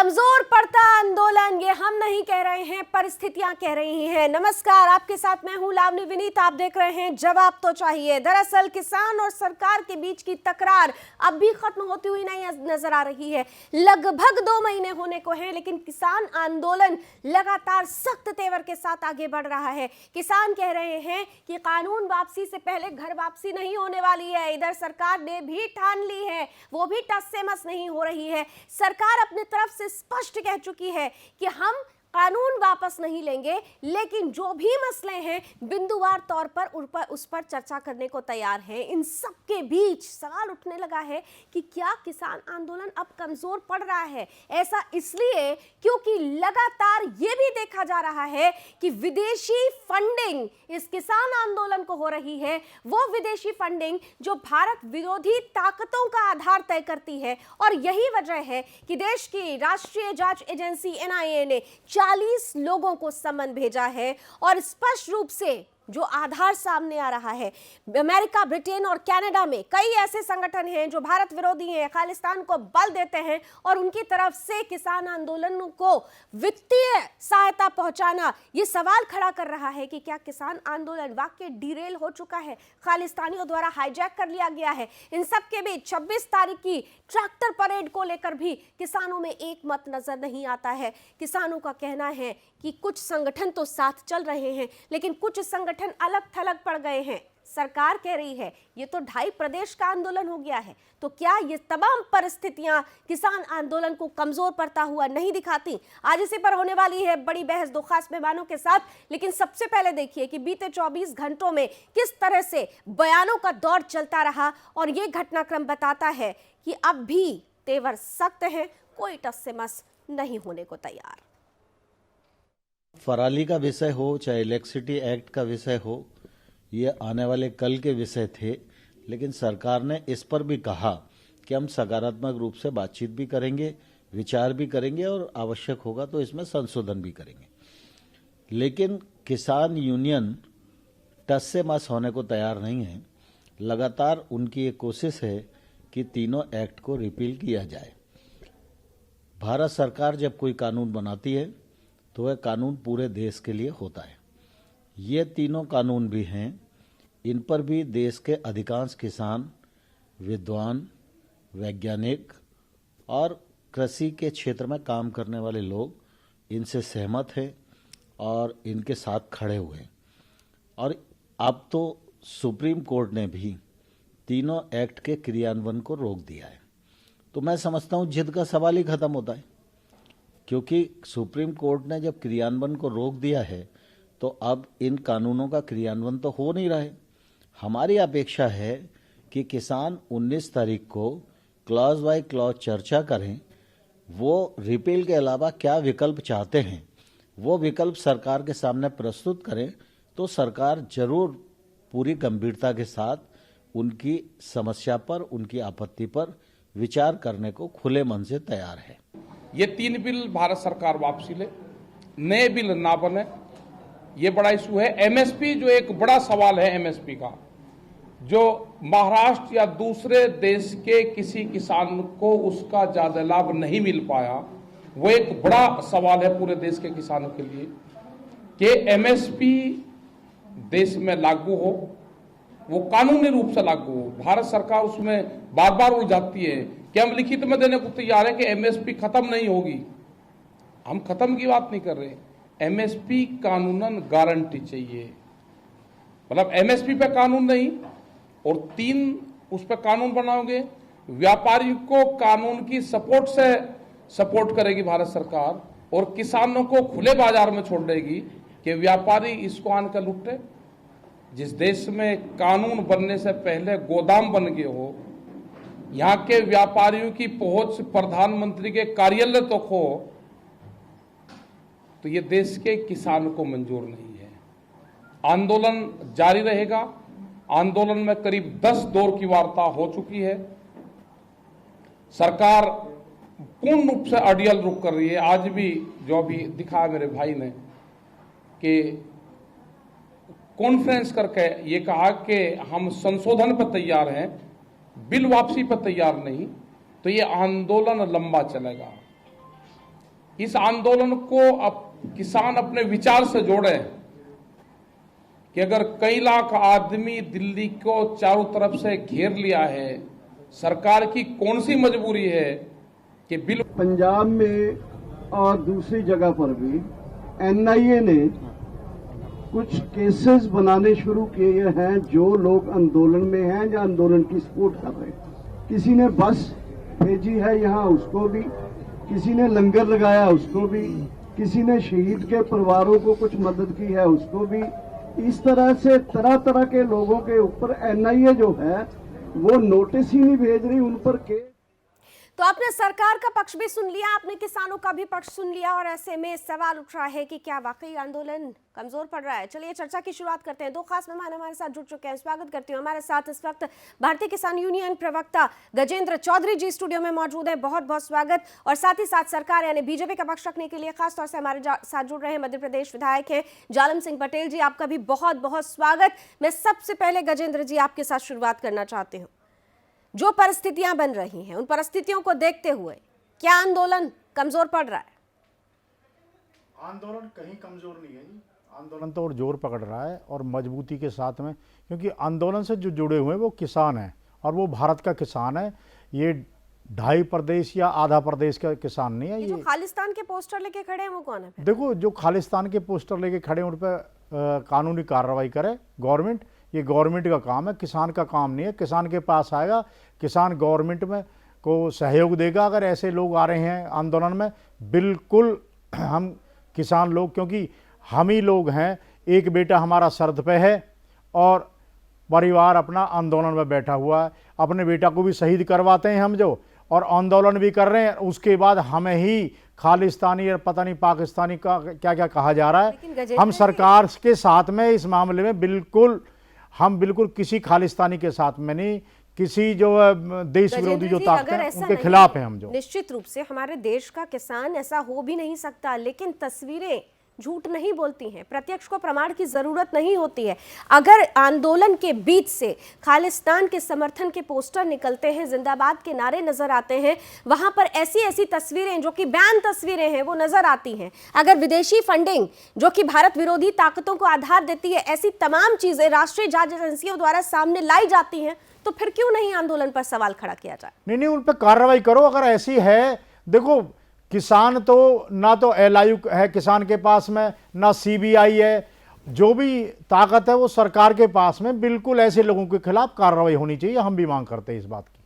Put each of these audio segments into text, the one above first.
कमजोर पड़ता आंदोलन, ये हम नहीं कह रहे हैं, परिस्थितियां कह रही हैं। नमस्कार, आपके साथ मैं हूं लावनी विनीत। आप देख रहे हैं जवाब तो चाहिए। दरअसल किसान और सरकार के बीच की तकरार अब भी खत्म होती हुई नहीं नजर आ रही है। लगभग 2 महीने होने को हैं, लेकिन किसान आंदोलन लगातार सख्त तेवर के साथ आगे बढ़ रहा है। किसान कह रहे हैं कि कानून वापसी से पहले घर वापसी नहीं होने वाली है। इधर सरकार ने भी ठान ली है, वो भी टस से मस नहीं हो रही है। सरकार अपनी तरफ से स्पष्ट कह चुकी है कि हम कानून वापस नहीं लेंगे, लेकिन जो भी मसले हैं बिंदुवार तौर पर उस पर चर्चा करने को तैयार है। इन सब के बीच सवाल उठने लगा है कि क्या किसान आंदोलन अब कमजोर पड़ रहा है। ऐसा इसलिए क्योंकि लगातार ये भी देखा जा रहा है कि विदेशी फंडिंग इस किसान आंदोलन को हो रही है, वो विदेशी फंडिंग जो भारत विरोधी ताकतों का आधार तय करती है। और यही वजह है कि देश की राष्ट्रीय जांच एजेंसी NIA ने 40 लोगों को समन भेजा है। और स्पष्ट रूप से जो आधार सामने आ रहा है, अमेरिका, ब्रिटेन और कनाडा में कई ऐसे संगठन हैं जो भारत विरोधी हैं, खालिस्तान को बल देते हैं और उनकी तरफ से किसान आंदोलन को वित्तीय सहायता पहुंचाना ये सवाल खड़ा कर रहा है कि क्या किसान आंदोलन वाकई डिरेल हो चुका है, खालिस्तानियों द्वारा हाईजैक कर लिया गया है। इन सब के बीच 26 तारीख की ट्रैक्टर परेड को लेकर भी किसानों में एक मत नजर नहीं आता है। किसानों का कहना है कि कुछ संगठन तो साथ चल रहे हैं, लेकिन कुछ संगठन अलग थलग पड़ गए हैं। सरकार कह रही है ये तो 2.5 प्रदेश का आंदोलन हो गया है। तो क्या ये तमाम परिस्थितियां किसान आंदोलन को कमजोर पड़ता हुआ नहीं दिखाती? आज इसी पर होने वाली है बड़ी बहस 2 खास मेहमानों के साथ। लेकिन सबसे पहले देखिए कि बीते 24 घंटों में किस तरह से बयानों का दौर चलता रहा और ये घटनाक्रम बताता है कि अब भी तेवर सख्त है, कोई टस से मस नहीं होने को तैयार। फराली का विषय हो चाहे इलेक्ट्रिसिटी एक्ट का विषय हो, ये आने वाले कल के विषय थे। लेकिन सरकार ने इस पर भी कहा कि हम सकारात्मक रूप से बातचीत भी करेंगे, विचार भी करेंगे और आवश्यक होगा तो इसमें संशोधन भी करेंगे। लेकिन किसान यूनियन टस से मस होने को तैयार नहीं है। लगातार उनकी एक कोशिश है कि तीनों एक्ट को रिपील किया जाए। भारत सरकार जब कोई कानून बनाती है तो वह कानून पूरे देश के लिए होता है। ये तीनों कानून भी हैं, इन पर भी देश के अधिकांश किसान, विद्वान, वैज्ञानिक और कृषि के क्षेत्र में काम करने वाले लोग इनसे सहमत हैं और इनके साथ खड़े हुए हैं। और अब तो सुप्रीम कोर्ट ने भी तीनों एक्ट के क्रियान्वयन को रोक दिया है। तो मैं समझता हूँ जिद का सवाल ही खत्म होता है, क्योंकि सुप्रीम कोर्ट ने जब क्रियान्वयन को रोक दिया है तो अब इन कानूनों का क्रियान्वयन तो हो नहीं रहा है। हमारी अपेक्षा है कि किसान 19 तारीख को क्लॉज बाय क्लॉज चर्चा करें, वो रिपील के अलावा क्या विकल्प चाहते हैं वो विकल्प सरकार के सामने प्रस्तुत करें, तो सरकार जरूर पूरी गंभीरता के साथ उनकी समस्या पर, उनकी आपत्ति पर विचार करने को खुले मन से तैयार है। ये 3 बिल भारत सरकार वापसी ले, नए बिल ना बने, ये बड़ा इशू है। MSP जो एक बड़ा सवाल है, MSP का जो महाराष्ट्र या दूसरे देश के किसी किसान को उसका ज्यादा लाभ नहीं मिल पाया, वो एक बड़ा सवाल है पूरे देश के किसानों के लिए कि MSP देश में लागू हो, वो कानूनी रूप से लागू हो। भारत सरकार उसमें बार बार उलझाती है कि हम लिखित में देने को तैयार है कि MSP खत्म नहीं होगी। हम खत्म की बात नहीं कर रहे, MSP कानूनन गारंटी चाहिए। मतलब MSP पे कानून नहीं और 3 उस पर कानून बनाओगे, व्यापारी को कानून की सपोर्ट से सपोर्ट करेगी भारत सरकार और किसानों को खुले बाजार में छोड़ देगी कि व्यापारी इसको आनकर लुटे। जिस देश में कानून बनने से पहले गोदाम बन गए हो, यहाँ के व्यापारियों की पहुंच प्रधानमंत्री के कार्यालय तक हो, तो ये देश के किसान को मंजूर नहीं है। आंदोलन जारी रहेगा। आंदोलन में करीब 10 दौर की वार्ता हो चुकी है। सरकार पूर्ण रूप से अड़ियल रुख कर रही है। आज भी जो अभी दिखा मेरे भाई ने कि कॉन्फ्रेंस करके ये कहा कि हम संशोधन पर तैयार हैं, बिल वापसी पर तैयार नहीं, तो ये आंदोलन लंबा चलेगा। इस आंदोलन को अब किसान अपने विचार से जोड़े कि अगर कई लाख आदमी दिल्ली को चारों तरफ से घेर लिया है, सरकार की कौन सी मजबूरी है कि बिल पंजाब में और दूसरी जगह पर भी एनआईए ने कुछ केसेस बनाने शुरू किए हैं जो लोग आंदोलन में हैं या आंदोलन की सपोर्ट कर रहे हैं। किसी ने बस भेजी है यहाँ, उसको भी, किसी ने लंगर लगाया उसको भी, किसी ने शहीद के परिवारों को कुछ मदद की है उसको भी। इस तरह से तरह तरह के लोगों के ऊपर एनआईए जो है वो नोटिस ही नहीं भेज रही, उन पर केस। तो आपने सरकार का पक्ष भी सुन लिया, आपने किसानों का भी पक्ष सुन लिया, और ऐसे में सवाल उठ रहा है कि क्या वाकई आंदोलन कमजोर पड़ रहा है। चलिए चर्चा की शुरुआत करते हैं। दो खास मेहमान हमारे साथ जुड़ चुके हैं, स्वागत करती हूँ। हमारे साथ इस वक्त भारतीय किसान यूनियन प्रवक्ता गजेंद्र चौधरी जी स्टूडियो में मौजूद है, बहुत बहुत स्वागत। और साथ ही साथ सरकार यानी बीजेपी का पक्ष रखने के लिए खासतौर से हमारे साथ जुड़ रहे हैं मध्य प्रदेश विधायक हैं जालम सिंह पटेल जी, आपका भी बहुत बहुत स्वागत। मैं सबसे पहले गजेंद्र जी आपके साथ शुरुआत करना चाहती हूँ। जो परिस्थितियां बन रही हैं, उन परिस्थितियों को देखते हुए क्या आंदोलन कमजोर पड़ रहा है? आंदोलन कहीं कमजोर नहीं है जी, आंदोलन तो और जोर पकड़ रहा है और मजबूती के साथ में, क्योंकि आंदोलन से जो जुड़े हुए हैं वो किसान हैं और वो भारत का किसान है। ये 2.5 प्रदेश या आधा प्रदेश का किसान नहीं है। ये जो खालिस्तान के पोस्टर लेके खड़े हैं वो कौन है? देखो, जो खालिस्तान के पोस्टर लेके खड़े हैं उन पर कानूनी कार्रवाई करे गवर्नमेंट। ये गवर्नमेंट का काम है, किसान का काम नहीं है। किसान के पास आएगा, किसान गवर्नमेंट में को सहयोग देगा। अगर ऐसे लोग आ रहे हैं आंदोलन में, बिल्कुल हम किसान लोग, क्योंकि हम ही लोग हैं, एक बेटा हमारा सरहद पे है और परिवार अपना आंदोलन में बैठा हुआ है। अपने बेटा को भी शहीद करवाते हैं हम जो, और आंदोलन भी कर रहे हैं। उसके बाद हमें ही खालिस्तानी और पता नहीं पाकिस्तानी का क्या क्या कहा जा रहा है। हम सरकार के साथ में इस मामले में बिल्कुल किसी खालिस्तानी के साथ में नहीं, किसी जो देश विरोधी जो ताकतें हैं उनके खिलाफ हैं हम जो। निश्चित रूप से हमारे देश का किसान ऐसा हो भी नहीं सकता, लेकिन तस्वीरें झूठ नहीं बोलती हैं, प्रत्यक्ष को प्रमाण की जरूरत नहीं होती है। अगर आंदोलन के बीच से खालिस्तान के समर्थन के पोस्टर निकलते हैं, जिंदाबाद के नारे नजर आते हैं, वहां पर ऐसी ऐसी तस्वीरें जो कि बैन तस्वीरें हैं वो नजर आती हैं। अगर विदेशी फंडिंग जो कि भारत विरोधी ताकतों को आधार देती है, ऐसी तमाम चीजें राष्ट्रीय जांच एजेंसियों द्वारा सामने लाई जाती हैं, तो फिर क्यों नहीं आंदोलन पर सवाल खड़ा किया जाए? नहीं, उन पर कार्रवाई करो अगर ऐसी है। देखो, किसान तो ना तो एलआईयू है किसान के पास में, ना सीबीआई है। जो भी ताकत है वो सरकार के पास में। बिल्कुल ऐसे लोगों के खिलाफ कार्रवाई होनी चाहिए, हम भी मांग करते हैं इस बात की।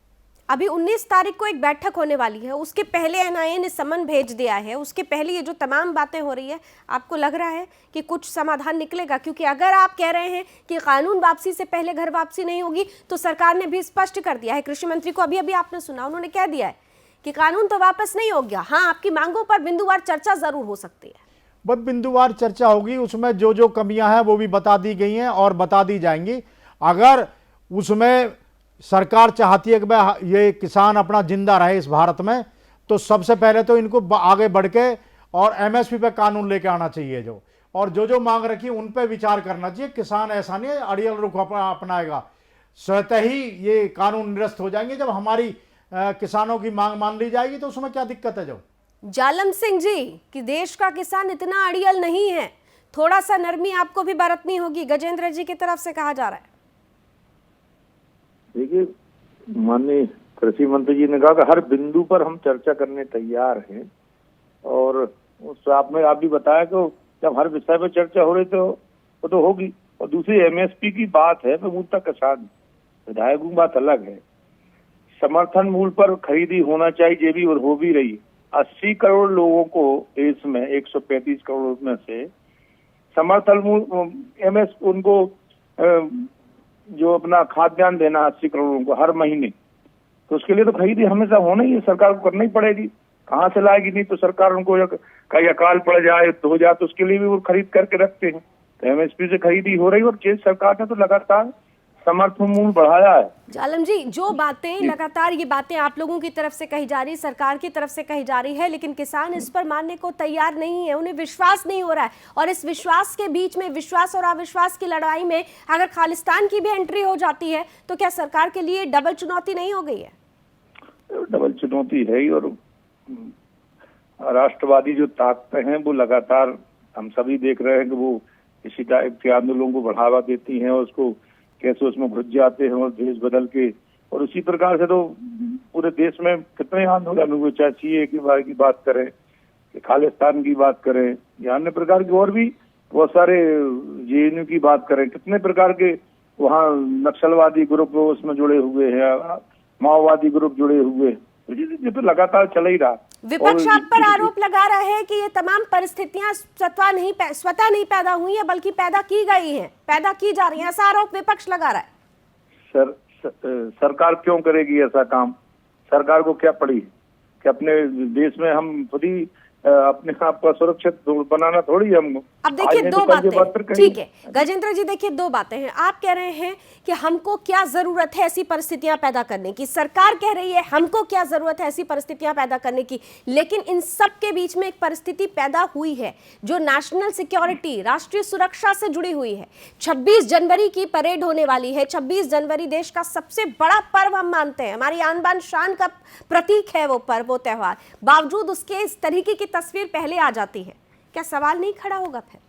अभी 19 तारीख को एक बैठक होने वाली है, उसके पहले एनआईए ने समन भेज दिया है। उसके पहले ये जो तमाम बातें हो रही है, आपको लग रहा है कि कुछ समाधान निकलेगा? क्योंकि अगर आप कह रहे हैं कि कानून वापसी से पहले घर वापसी नहीं होगी, तो सरकार ने भी स्पष्ट कर दिया है। कृषि मंत्री को अभी आपने सुना, उन्होंने कह दिया है कि कानून तो वापस नहीं हो गया, हाँ आपकी मांगों पर बिंदुवार चर्चा जरूर हो सकती है। बस बिंदुवार चर्चा होगी, उसमें जो जो कमियां हैं वो भी बता दी गई हैं और बता दी जाएंगी। अगर उसमें सरकार चाहती है कि भाई ये किसान अपना जिंदा रहे इस भारत में, तो सबसे पहले तो इनको आगे बढ़ के और एमएसपी पे कानून लेके आना चाहिए जो, और जो मांग रखी उन पे विचार करना चाहिए। किसान ऐसा नहीं है अड़ियल रुख अपनाएगा, स्वतः ही ये कानून निरस्त हो जाएंगे। जब हमारी किसानों की मांग मान ली जाएगी तो उसमें क्या दिक्कत है? जो जालम सिंह जी कि देश का किसान इतना अड़ियल नहीं है, थोड़ा सा नरमी आपको भी बरतनी होगी, गजेंद्र जी की तरफ से कहा जा रहा है। देखिए, माननीय कृषि मंत्री जी ने कहा कि हर बिंदु पर हम चर्चा करने तैयार हैं, और उस आप भी बताया कि जब हर विषय पर चर्चा हो रही तो वो तो होगी। और दूसरी एमएसपी की बात है, प्रमुखता किसान विधायकों की बात अलग है। समर्थन मूल्य पर खरीदी होना चाहिए, ये भी और हो भी रही। 80 करोड़ लोगों को देश में 135 करोड़ में से समर्थन मूल्य एमएस उनको जो अपना खाद्यान्न देना 80 करोड़ को हर महीने, तो उसके लिए तो खरीदी हमेशा होना ही है, सरकार को करनी पड़ेगी। कहाँ से लाएगी? नहीं तो सरकार उनको कहीं अकाल पड़ जाए हो जाए तो उसके लिए भी वो खरीद करके रखते हैं। तो एमएसपी से खरीदी हो रही है, और केंद्र सरकार ने तो लगातार समर्थन मूल्य बढ़ाया है। जालम जी, जो बातें लगातार ये बातें आप लोगों की तरफ से कही जा रही, सरकार की तरफ से कही जा रही है, लेकिन किसान इस पर मानने को तैयार नहीं है, उन्हें विश्वास नहीं हो रहा है। और इस विश्वास के बीच में, विश्वास और अविश्वास की लड़ाई में अगर खालिस्तान की भी एंट्री हो जाती है, तो क्या सरकार के लिए डबल चुनौती नहीं हो गई है? डबल चुनौती है ही, और राष्ट्रवादी जो ताकतें हैं वो लगातार हम सभी देख रहे हैं कि वो इसी टाइप के आंदोलनों को बढ़ावा देती हैं और उसको कैसे उसमें घुस जाते हैं और देश बदल के, और उसी प्रकार से तो पूरे देश में कितने आंदोलन हुए, चाहे सीए की बात करें, कि खालिस्तान की बात करें, या अन्य प्रकार की और भी बहुत सारे जेएनयू की बात करें, कितने प्रकार के वहाँ नक्सलवादी ग्रुप उसमें जुड़े हुए हैं, माओवादी ग्रुप जुड़े हुए, ये तो लगातार चल ही रहा। विपक्ष आप पर आरोप लगा रहा है कि ये तमाम परिस्थितियां स्वतः नहीं पैदा हुई है, बल्कि पैदा की गई हैं, पैदा की जा रही हैं, ऐसा आरोप विपक्ष लगा रहा है। सरकार क्यों करेगी ऐसा काम? सरकार को क्या पड़ी कि अपने देश में हम खुद ही अपने आप को सुरक्षित बनाना थोड़ी हम। अब देखिए दो बातें, ठीक है गजेंद्र जी, देखिए दो बातें हैं। आप कह रहे हैं कि हमको क्या जरूरत है ऐसी परिस्थितियां पैदा करने की, सरकार कह रही है हमको क्या जरूरत है ऐसी परिस्थितियां पैदा करने की, लेकिन इन सब के बीच में एक परिस्थिति पैदा हुई है जो नेशनल सिक्योरिटी, राष्ट्रीय सुरक्षा से जुड़ी हुई है। 26 जनवरी की परेड होने वाली है। 26 जनवरी देश का सबसे बड़ा पर्व हम मानते हैं, हमारी आन बान शान का प्रतीक है वो पर्व, वो त्योहार, बावजूद उसके इस तरीके की तस्वीर पहले आ जाती है। क्या सवाल नहीं खड़ा होगा फिर?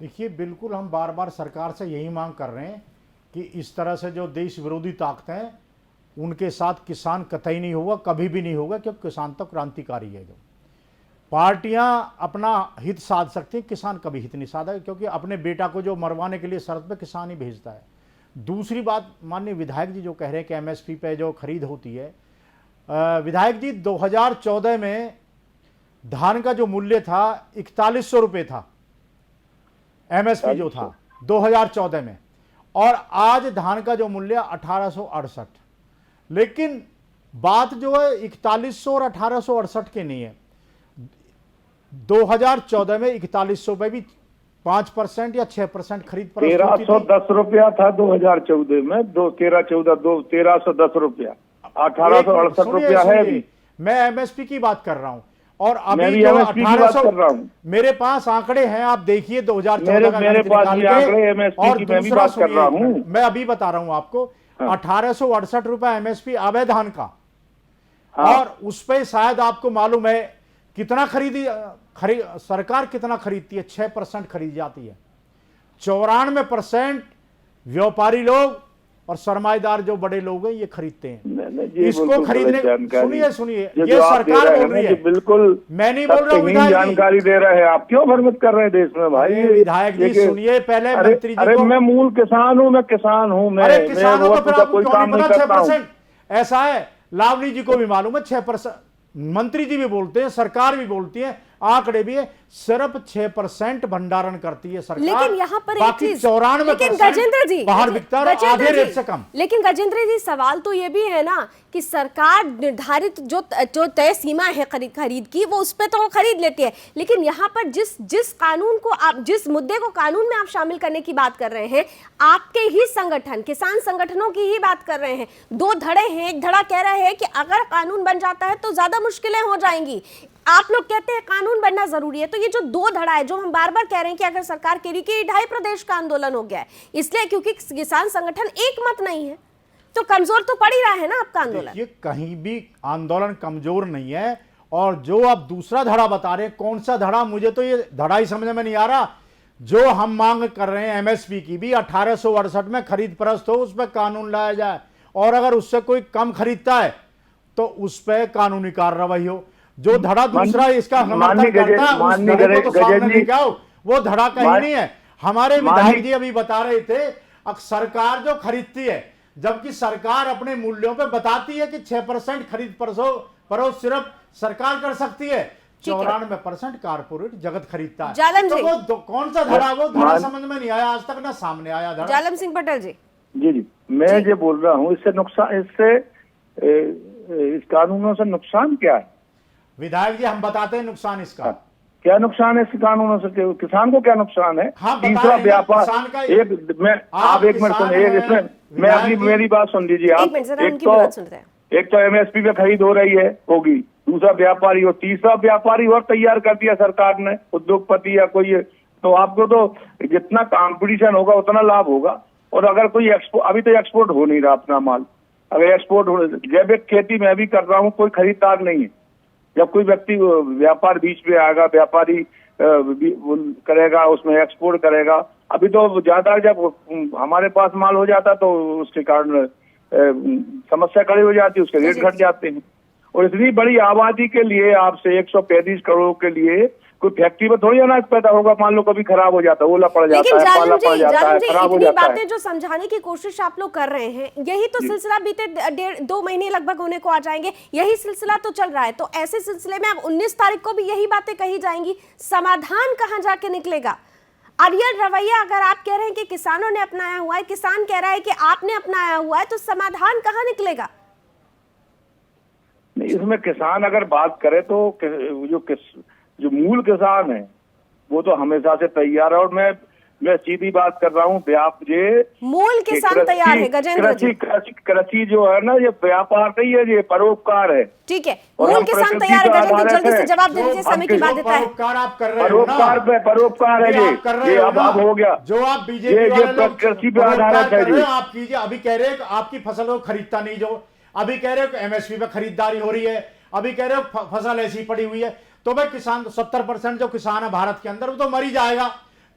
देखिए, बिल्कुल हम बार बार सरकार से यही मांग कर रहे हैं कि इस तरह से जो देश विरोधी ताकतें हैं उनके साथ किसान कतई नहीं होगा, कभी भी नहीं होगा, क्योंकि किसान तो क्रांतिकारी है। जो पार्टियां अपना हित साध सकती हैं, किसान कभी हित नहीं साधा, क्योंकि अपने बेटा को जो मरवाने के लिए शर्त पे किसान ही भेजता है। दूसरी बात, माननीय विधायक जी जो कह रहे हैं कि एमएसपी पे जो खरीद होती है, विधायक जी 2014 में धान का जो मूल्य था 4100 रुपये था, एमएसपी जो था 2014 में, और आज धान का जो मूल्य 1868। लेकिन बात जो है 4100 और 1868 की नहीं है। 2014 में 4100 पे भी 5% या 6% खरीद पर 1310 रुपया था 2014 में, 1310 रुपया, 1868 रुपया है अभी। मैं एमएसपी की बात कर रहा हूं, और अभी जो 1800 मेरे पास आंकड़े हैं, आप देखिए 2014 का मेरे पास भी आंकड़े एमएसपी की मैं भी बात कर रहा हूं। मैं अभी बता रहा हूं आपको, 1868 रुपए एमएसपी अब है धान का। और उस पे शायद आपको मालूम है कितना सरकार कितना खरीदती है, 6% खरीद जाती है। 94% व्यापारी लोग और सरमाएदार जो बड़े लोग हैं ये खरीदते हैं। इसको खरीदने, सुनिए ये सरकार बोल रही है, बिल्कुल मैं नहीं बोल रहा हूँ, जानकारी दे रहे हैं आप, क्यों भ्रमित कर रहे हैं देश में भाई? विधायक जी सुनिए पहले, मंत्री जी अरे मैं मूल किसान हूँ, मैं किसान हूँ, मैं किसानों को फिर कोई काम नहीं करता हूँ। ऐसा है, लावली जी को भी मालूम है 6%, मंत्री जी भी बोलते हैं, सरकार भी बोलती है, आंकड़े भी है, सिर्फ 6% भंडारण करती है सरकार। लेकिन यहाँ पर एक चीज, 94% गजेंद्र जी बाहर बिकता है, आधे रेट से कम। लेकिन गजेंद्र जी सवाल तो ये भी है ना कि सरकार निर्धारित जो तय सीमा है खरीद की, वो उस पे तो वो खरीद लेती है। लेकिन यहाँ पर जिस कानून को आप, जिस मुद्दे को कानून में आप शामिल करने की बात कर रहे हैं, आपके ही संगठन, किसान संगठनों की ही बात कर रहे हैं। दो धड़े हैं, एक धड़ा कह रहा है कि अगर कानून बन जाता है तो ज्यादा मुश्किलें हो जाएंगी, आप लोग कहते हैं कानून बनना जरूरी है। तो ये जो दो धड़ा है, जो हम बार बार कह रहे हैं कि अगर सरकार कह रही कि 2.5 प्रदेश का आंदोलन हो गया है, इसलिए क्योंकि किसान संगठन एक मत नहीं है, तो कमजोर तो पड़ ही रहा है ना आपका आंदोलन। ये कहीं भी आंदोलन कमजोर नहीं है। और जो आप दूसरा धड़ा बता रहे हैं, कौन सा धड़ा, मुझे तो ये धड़ा ही समझ में नहीं आ रहा। जो हम मांग कर रहे हैं एमएसपी की भी 1868 में खरीद परस्त हो, उस पर कानून लाया जाए, और अगर उससे कोई कम खरीदता है तो उस पर कानूनी कार्रवाई हो। जो धड़ा दूसरा इसका समर्थन करता है, उस धड़े को तो सामने लेके आओ, वो धड़ा कहीं नहीं है। हमारे विधायक जी अभी बता रहे थे, अब सरकार जो खरीदती है, जबकि सरकार अपने मूल्यों पे बताती है कि 6% खरीद परोस सिर्फ सरकार कर सकती है, 94% कारपोरेट जगत खरीदता है। तो वो कौन सा धड़ा, वो धड़ा समझ में नहीं आया आज तक, ना सामने आया धड़ा। जालम सिंह पटेल जी। जी मैं ये बोल रहा हूँ, इससे नुकसान, इस कानूनों से नुकसान क्या है? विधायक जी हम बताते हैं नुकसान इसका। क्या नुकसान है इस कानूनों से? किसान को क्या नुकसान है? हाँ, तीसरा व्यापार, आप एक मिनट सुनिए, इसमें मैं अभी मेरी बात सुन लीजिए आप। एक तो एमएसपी पे खरीद हो रही है, होगी, दूसरा व्यापारी, और तीसरा व्यापारी और तैयार कर दिया सरकार ने, उद्योगपति या कोई, तो आपको तो जितना कंपटीशन होगा उतना लाभ होगा। और अगर कोई अभी तो एक्सपोर्ट हो नहीं रहा अपना माल, अगर एक्सपोर्ट हो, जैविक खेती मैं भी कर रहा हूँ, कोई खरीदार नहीं है, जब कोई व्यक्ति व्यापार बीच में आएगा, व्यापारी करेगा, उसमें एक्सपोर्ट करेगा। अभी तो ज्यादा जब हमारे पास माल हो जाता तो उसके कारण समस्या खड़ी हो जाती है, उसके रेट घट जाते हैं। और इतनी बड़ी आबादी के लिए आपसे 135 करोड़ के लिए कोई फैक्ट्री में थोड़ी अनाज पैदा होगा। मान लो कभी खराब हो जाता है, ओला पड़ जाता है, पाला पड़ जाता है, खराब हो जाता है। बातें जो समझाने की कोशिश आप लोग कर रहे हैं, यही तो सिलसिला बीते 1.5-2 महीने लगभग होने को आ जाएंगे, यही सिलसिला तो चल रहा है। तो ऐसे सिलसिले में अब 19 तारीख को भी यही बातें कही जाएंगी, समाधान कहाँ जाके निकलेगा? अरियल रवैया अगर आप कह रहे हैं कि किसानों ने अपनाया हुआ है, किसान कह रहा है कि आपने अपनाया हुआ है, तो समाधान कहाँ निकलेगा? नहीं, इसमें किसान अगर बात करे तो जो मूल किसान है वो तो हमेशा से तैयार है। और मैं सीधी बात कर रहा हूँ, मूल किसान तैयार है गजेंद्र जी। कृषि जो है ना, ये व्यापार नहीं है, ये परोपकार है। ठीक है, मूल किसान तैयार है गजेंद्र, जल्दी से जवाब दे दीजिए, समय की बाध्यता है। परोपकार है ये अब हो गया जो आप बीजेपी कृषि पे आधारित है। आप कीजिए, अभी कह रहे हैं आपकी फसल को खरीदता नहीं, जो अभी कह रहे हो एमएसपी पे खरीदारी हो रही है, अभी कह रहे हो फसल ऐसी पड़ी हुई है, तो भाई किसान 70% जो किसान है भारत के अंदर वो तो मर ही जाएगा,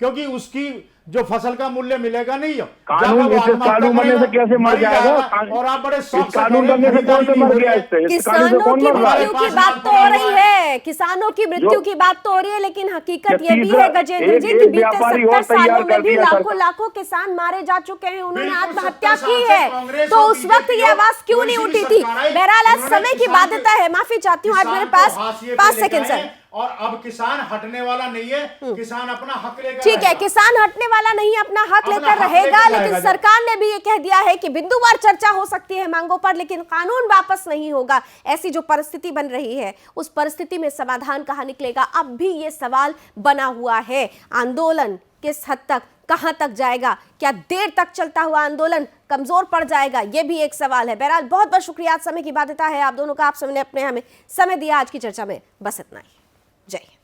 क्योंकि उसकी जो फसल का मूल्य मिलेगा नहीं। कानून बनने से कैसे मर जाएगा? और आप बड़े कानून बनने से कौन से मर गया? किसानों की मृत्यु की बात तो हो रही है, किसानों की मृत्यु की बात तो हो रही है, लेकिन हकीकत ये भी है गजेंद्र जी कि बीते 70 सालों में भी लाखों किसान मारे जा चुके हैं, उन्होंने आत्महत्या की है। तो उस वक्त ये आवाज क्यों नहीं उठी थी? बहरहाल आज समय की बाध्यता है, माफी चाहती हूँ, आज मेरे पास 5 सेकंड सर। और अब किसान हटने वाला नहीं है, किसान अपना हक लेकर, ठीक है, किसान हटने वाला नहीं, अपना हक लेकर रहेगा। लेकिन सरकार ने भी ये कह दिया है कि बिंदुवार चर्चा हो सकती है मांगों पर, लेकिन कानून वापस नहीं होगा। ऐसी जो परिस्थिति बन रही है, उस परिस्थिति में समाधान कहां निकलेगा, अब भी ये सवाल बना हुआ है। आंदोलन किस हद तक, कहां तक जाएगा? क्या देर तक चलता हुआ आंदोलन कमजोर पड़ जाएगा? यह भी एक सवाल है। बहरहाल बहुत बहुत शुक्रिया, समय की बाध्यता है आप दोनों का, आप सबने अपने हमें समय दिया। आज की चर्चा में बस इतना ही। जय हिंद।